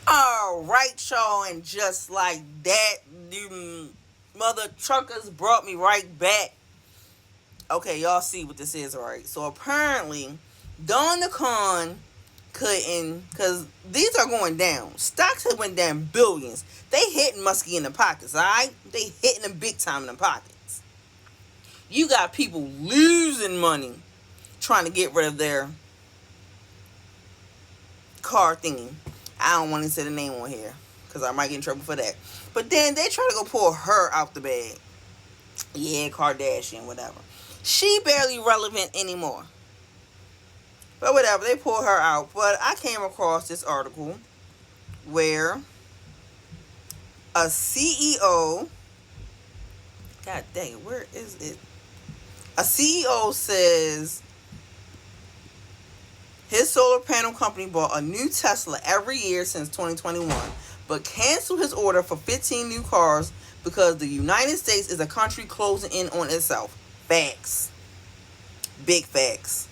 All right, y'all, and just like that, you mother truckers brought me right back. Okay, y'all see what this is, right? So apparently, Dawn the Con couldn't, because these are going down. Stocks have went down billions. They hitting Muskie in the pockets, all right? They hitting them big time in the pockets. You got people losing money trying to get rid of their car thingy. I don't want to say the name on here because I might get in trouble for that. But then they try to go pull her out the bag. Yeah, Kardashian, whatever. She barely relevant anymore. But whatever, they pull her out. But I came across this article where a CEO, God dang it, where is it? A CEO says his solar panel company bought a new Tesla every year since 2021, but canceled his order for 15 new cars because the United States is a country closing in on itself. Facts. Big facts.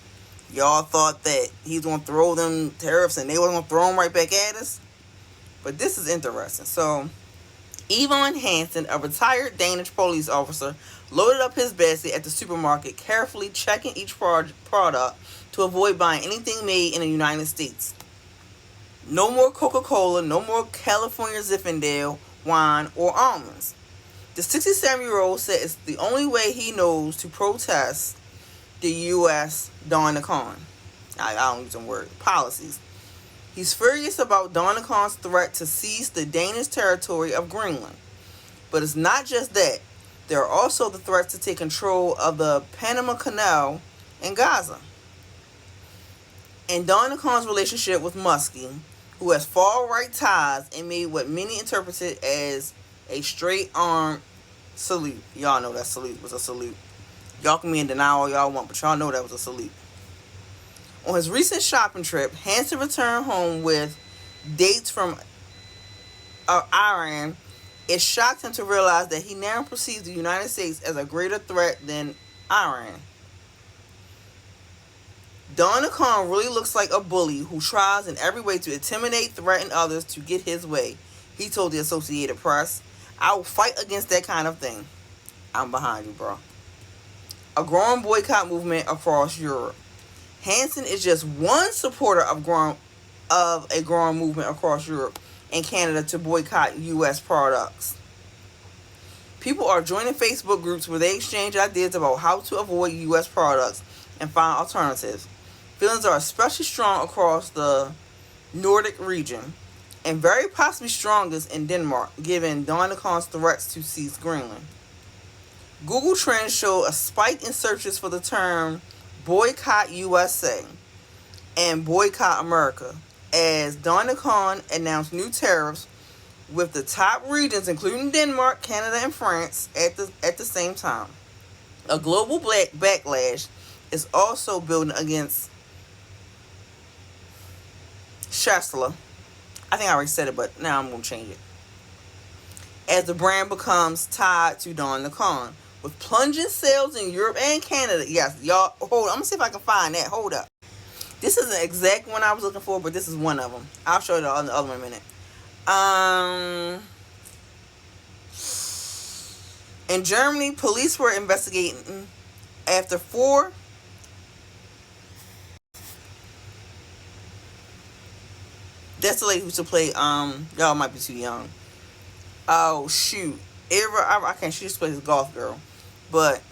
Y'all thought that he's going to throw them tariffs and they were going to throw them right back at us? But this is interesting. So, Yvonne Hansen, a retired Danish police officer, loaded up his basket at the supermarket, carefully checking each product to avoid buying anything made in the United States. No more Coca-Cola, no more California Zinfandel wine or almonds. The 67-year-old said it's the only way he knows to protest the U.S. Dawn the Con. I don't use some word policies. He's furious about Dawn the Con's threat to seize the Danish territory of Greenland. But it's not just that. There are also the threats to take control of the Panama Canal and Gaza. And Dawn the Con's relationship with Muskie, who has far-right ties and made what many interpreted as a straight-arm salute. Y'all know that salute was a salute. Y'all can be in denial all y'all want, but y'all know that was a salute. On his recent shopping trip, Hansen returned home with dates from Iran. It shocked him to realize that he now perceives the United States as a greater threat than Iran. Dawn the Con really looks like a bully who tries in every way to intimidate, threaten others to get his way, he told the Associated Press. I will fight against that kind of thing. I'm behind you, bro. A growing boycott movement across Europe. Hansen is just one supporter of a growing movement across Europe and Canada to boycott U.S. products. People are joining Facebook groups where they exchange ideas about how to avoid U.S. products and find alternatives. Feelings are especially strong across the Nordic region and very possibly strongest in Denmark, given Dawn the Con's threats to seize Greenland. Google Trends showed a spike in searches for the term boycott USA and boycott America as Dawn the Con announced new tariffs with the top regions including Denmark, Canada, and France at the same time. A global backlash is also building against Schaeffler. I think I already said it, but now I'm going to change it. As the brand becomes tied to Dawn the Con. With plunging sales in Europe and Canada. Yes, y'all, hold on. I'm going to see if I can find that. Hold up. This isn't the exact one I was looking for, but this is one of them. I'll show you the other one in a minute. In Germany, police were investigating after 4 that's the lady who used to play, y'all might be too young. Oh, shoot. I can't, she just plays golf girl. But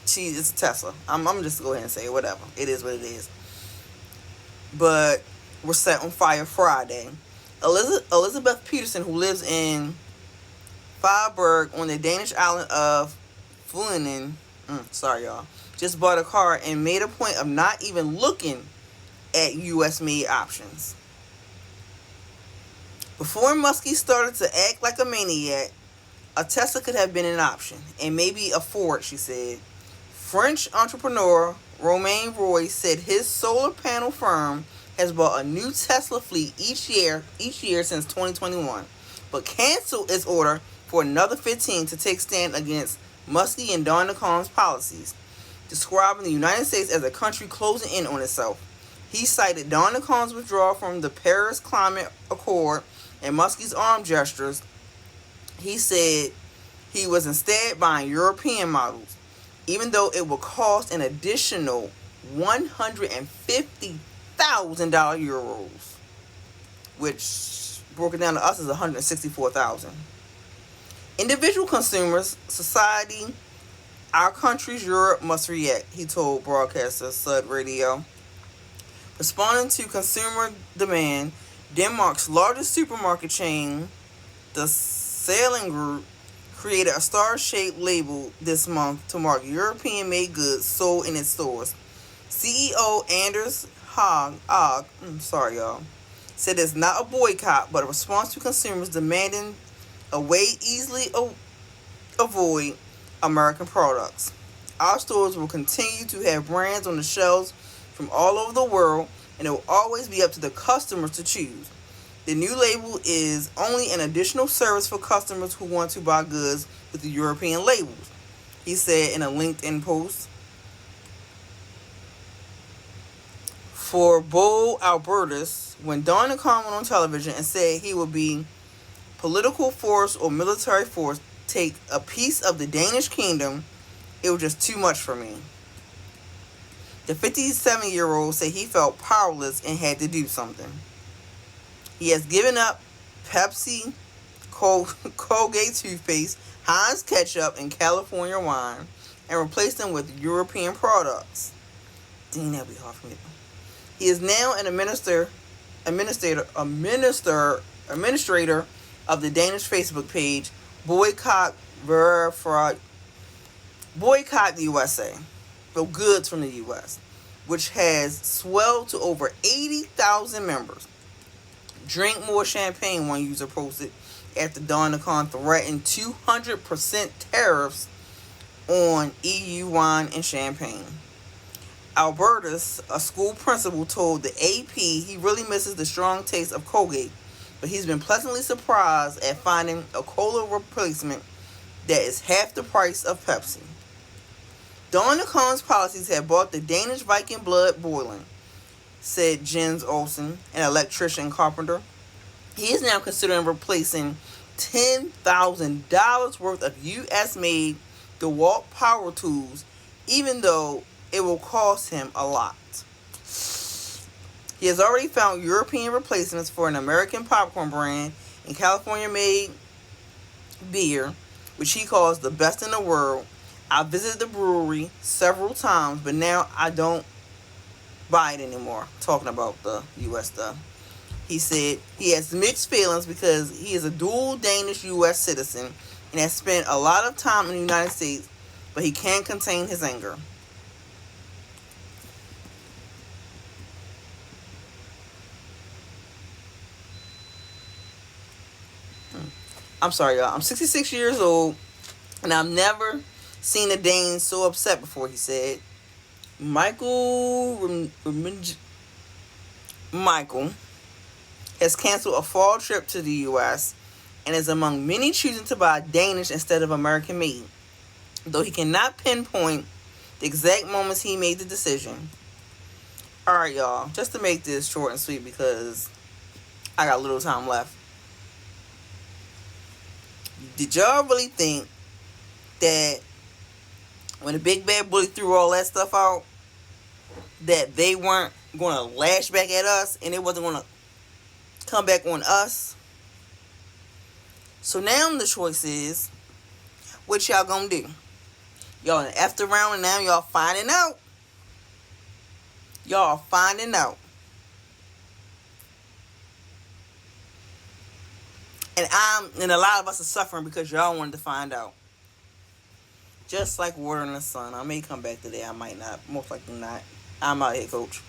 she is a Tesla. I'm just go ahead and say it, whatever. It is what it is. But were set on fire Friday. Elizabeth Peterson, who lives in Freiburg on the Danish island of Funen, sorry y'all, just bought a car and made a point of not even looking at U.S. made options. Before Muskie started to act like a maniac, a Tesla could have been an option, and maybe a Ford, she said. French entrepreneur Romain Roy said his solar panel firm has bought a new Tesla fleet each year since 2021, but canceled its order for another 15 to take stand against Muskie and Dawn the Con's policies, describing the United States as a country closing in on itself. He cited Donald Khan's withdrawal from the Paris Climate Accord and Muski's arm gestures. He said he was instead buying European models, even though it would cost an additional $150,000, which broken down to us is $164,000. Individual consumers, society, our countries, Europe must react, he told broadcaster Sud Radio. Responding to consumer demand, Denmark's largest supermarket chain, the Salling Group, created a star-shaped label this month to mark European-made goods sold in its stores. CEO Anders Hag, said it's not a boycott, but a response to consumers demanding a way easily avoid American products. Our stores will continue to have brands on the shelves from all over the world, and it will always be up to the customers to choose. The new label is only an additional service for customers who want to buy goods with the European labels, he said in a LinkedIn post. For Bo Albertus, when Donald Trump went on television and said he would be political force or military force take a piece of the Danish kingdom, it was just too much for me. The 57-year-old said he felt powerless and had to do something. He has given up Pepsi, Colgate toothpaste, Heinz ketchup, and California wine, and replaced them with European products. Dang, that'd be hard for me. He is now an administrator of the Danish Facebook page Boycott the USA, the goods from the U.S., which has swelled to over 80,000 members. Drink more champagne, one user posted, after Donald Trump threatened 200% tariffs on EU wine and champagne. Albertus, a school principal, told the AP he really misses the strong taste of Colgate, but he's been pleasantly surprised at finding a cola replacement that is half the price of Pepsi. Donald Trump's policies have brought the Danish Viking blood boiling, said Jens Olsen, an electrician carpenter. He is now considering replacing $10,000 worth of U.S.-made DeWalt power tools, even though it will cost him a lot. He has already found European replacements for an American popcorn brand and California-made beer, which he calls the best in the world. I visited the brewery several times, but now I don't buy it anymore. Talking about the U.S. stuff. He said he has mixed feelings because he is a dual Danish-U.S. citizen and has spent a lot of time in the United States, but he can't contain his anger. I'm sorry, y'all. I'm 66 years old, and I've never seen a Dane so upset before, he said. Michael has canceled a fall trip to the U.S. and is among many choosing to buy Danish instead of American made, though he cannot pinpoint the exact moments he made the decision. Alright, y'all. Just to make this short and sweet because I got little time left. Did y'all really think that when the big bad bully threw all that stuff out, that they weren't going to lash back at us and it wasn't going to come back on us? So now the choice is, what y'all gonna do? Y'all in the after round and now y'all finding out. Y'all finding out. And a lot of us are suffering because y'all wanted to find out. Just like water in the sun. I may come back today. I might not. Most likely not. I'm out here, coach.